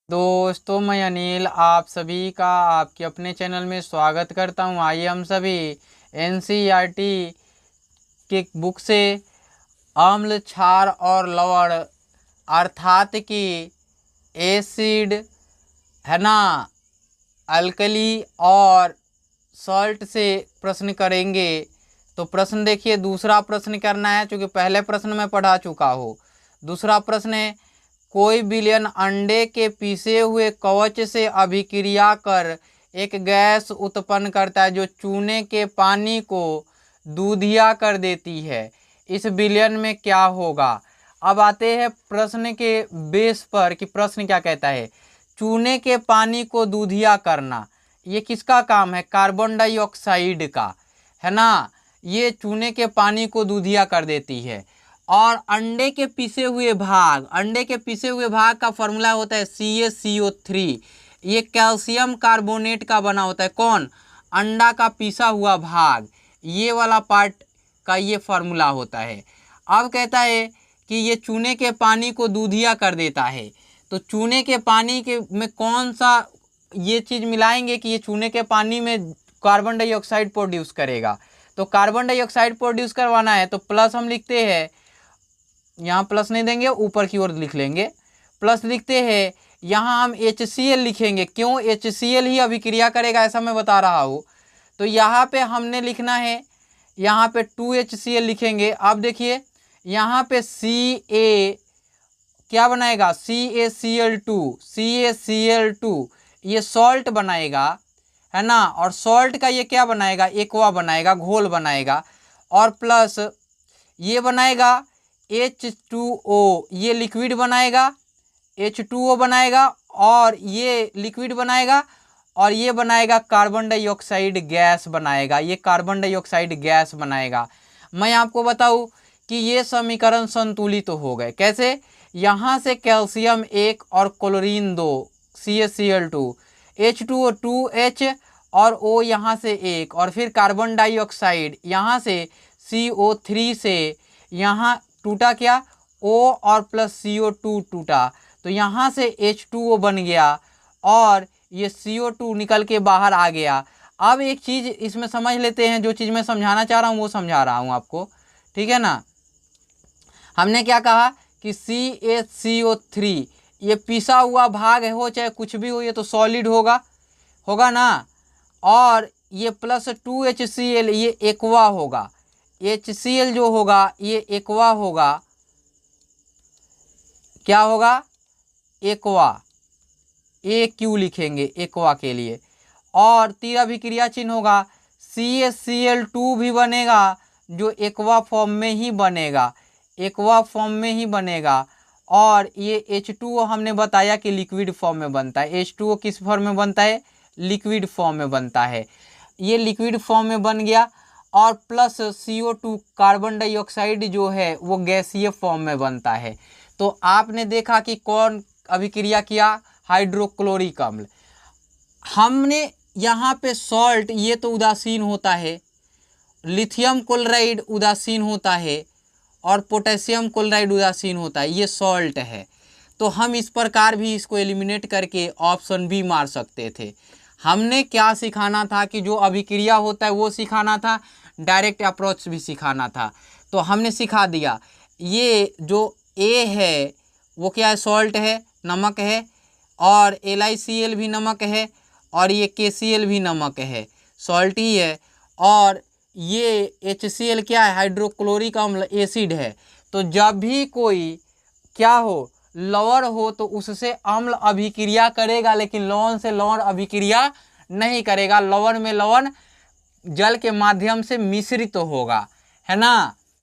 दोस्तों मैं अनिल आप सभी का आपके अपने चैनल में स्वागत करता हूं। आइए हम सभी एनसीईआरटी के बुक से अम्ल, क्षार और लवण अर्थात कि एसिड है ना, अल्कली और सॉल्ट से प्रश्न करेंगे। तो प्रश्न देखिए, दूसरा प्रश्न करना है क्योंकि पहले प्रश्न में पढ़ा चुका हो। दूसरा प्रश्न है, कोई विलयन अंडे के पीसे हुए कवच से अभिक्रिया कर एक गैस उत्पन्न करता है जो चूने के पानी को दूधिया कर देती है। इस विलयन में क्या होगा? अब आते हैं प्रश्न के बेस पर कि प्रश्न क्या कहता है। चूने के पानी को दूधिया करना, ये किसका काम है? कार्बन डाइऑक्साइड का, है ना। ये चूने के पानी को दूधिया कर देती है। और अंडे के पीसे हुए भाग का फॉर्मूला होता है CaCO3। ये कैल्शियम कार्बोनेट का बना होता है। कौन? अंडा का पीसा हुआ भाग, ये वाला पार्ट का ये फार्मूला होता है। अब कहता है कि ये चूने के पानी को दूधिया कर देता है। तो चूने के पानी के में कौन सा ये चीज़ मिलाएंगे कि ये चूने के पानी में कार्बन डाइऑक्साइड प्रोड्यूस करेगा। तो कार्बन डाइऑक्साइड प्रोड्यूस करवाना है तो प्लस हम लिखते हैं, यहाँ प्लस नहीं देंगे, ऊपर की ओर लिख लेंगे, प्लस लिखते हैं। यहाँ हम HCl लिखेंगे। क्यों? HCl ही अभिक्रिया करेगा ऐसा मैं बता रहा हूँ। तो यहाँ पे हमने लिखना है, यहाँ पे 2HCl लिखेंगे। अब देखिए यहाँ पे Ca क्या बनाएगा? CaCl2 ये सॉल्ट बनाएगा, है ना। और सॉल्ट का ये क्या बनाएगा? एक्वा बनाएगा, घोल बनाएगा। और प्लस ये बनाएगा H2O, ये लिक्विड बनाएगा, H2O बनाएगा और ये लिक्विड बनाएगा। और ये बनाएगा कार्बन डाइऑक्साइड गैस बनाएगा, ये कार्बन डाइऑक्साइड गैस बनाएगा। मैं आपको बताऊं कि ये समीकरण संतुलित हो गए। कैसे? यहाँ से कैल्शियम 1 और क्लोरीन 2 CaCl2, H2O 2H और O यहाँ से 1 और फिर कार्बन डाइऑक्साइड यहाँ से CO3 से यहाँ टूटा क्या? O और प्लस CO2 टूटा, तो यहाँ से H2O बन गया और ये CO2 निकल के बाहर आ गया। अब एक चीज़ इसमें समझ लेते हैं, जो चीज़ मैं समझाना चाह रहा हूँ वो समझा रहा हूँ आपको, ठीक है ना। हमने क्या कहा कि CaCO3 ये पिसा हुआ भाग है, हो चाहे कुछ भी हो, ये तो सॉलिड होगा ना। और ये प्लस 2HCl ये एक्वा होगा। HCl जो होगा ये एक्वा होगा। क्या होगा? एक्वा, AQ लिखेंगे एक्वा के लिए। और तीर अभिक्रिया चिन्ह होगा, CaCl2 भी बनेगा जो एक्वा फॉर्म में ही बनेगा, एक्वा फॉर्म में ही बनेगा। और ये H2O हमने बताया कि लिक्विड फॉर्म में बनता है। H2O किस फॉर्म में बनता है? लिक्विड फॉर्म में बनता है। ये लिक्विड फॉर्म में बन गया। और प्लस CO2 कार्बन डाइऑक्साइड जो है वो गैसीय फॉर्म में बनता है। तो आपने देखा कि कौन अभिक्रिया किया? हाइड्रोक्लोरिक अम्ल। हमने यहाँ पे सॉल्ट, ये तो उदासीन होता है, लिथियम क्लोराइड उदासीन होता है और पोटेशियम क्लोराइड उदासीन होता है, ये सॉल्ट है। तो हम इस प्रकार भी इसको एलिमिनेट करके ऑप्शन बी मार सकते थे। हमने क्या सिखाना था कि जो अभिक्रिया होता है वो सिखाना था, डायरेक्ट अप्रोच भी सिखाना था। तो हमने सिखा दिया। ये जो A है वो क्या है? सॉल्ट है, नमक है। और LiCl भी नमक है और ये KCl भी नमक है, सॉल्ट ही है। और ये HCl क्या है? हाइड्रोक्लोरिक अम्ल, एसिड है। तो जब भी कोई क्या हो, लवण हो, तो उससे अम्ल अभिक्रिया करेगा, लेकिन लवण से लवण अभिक्रिया नहीं करेगा। लवण में लवण जल के माध्यम से मिश्रित होगा, है ना।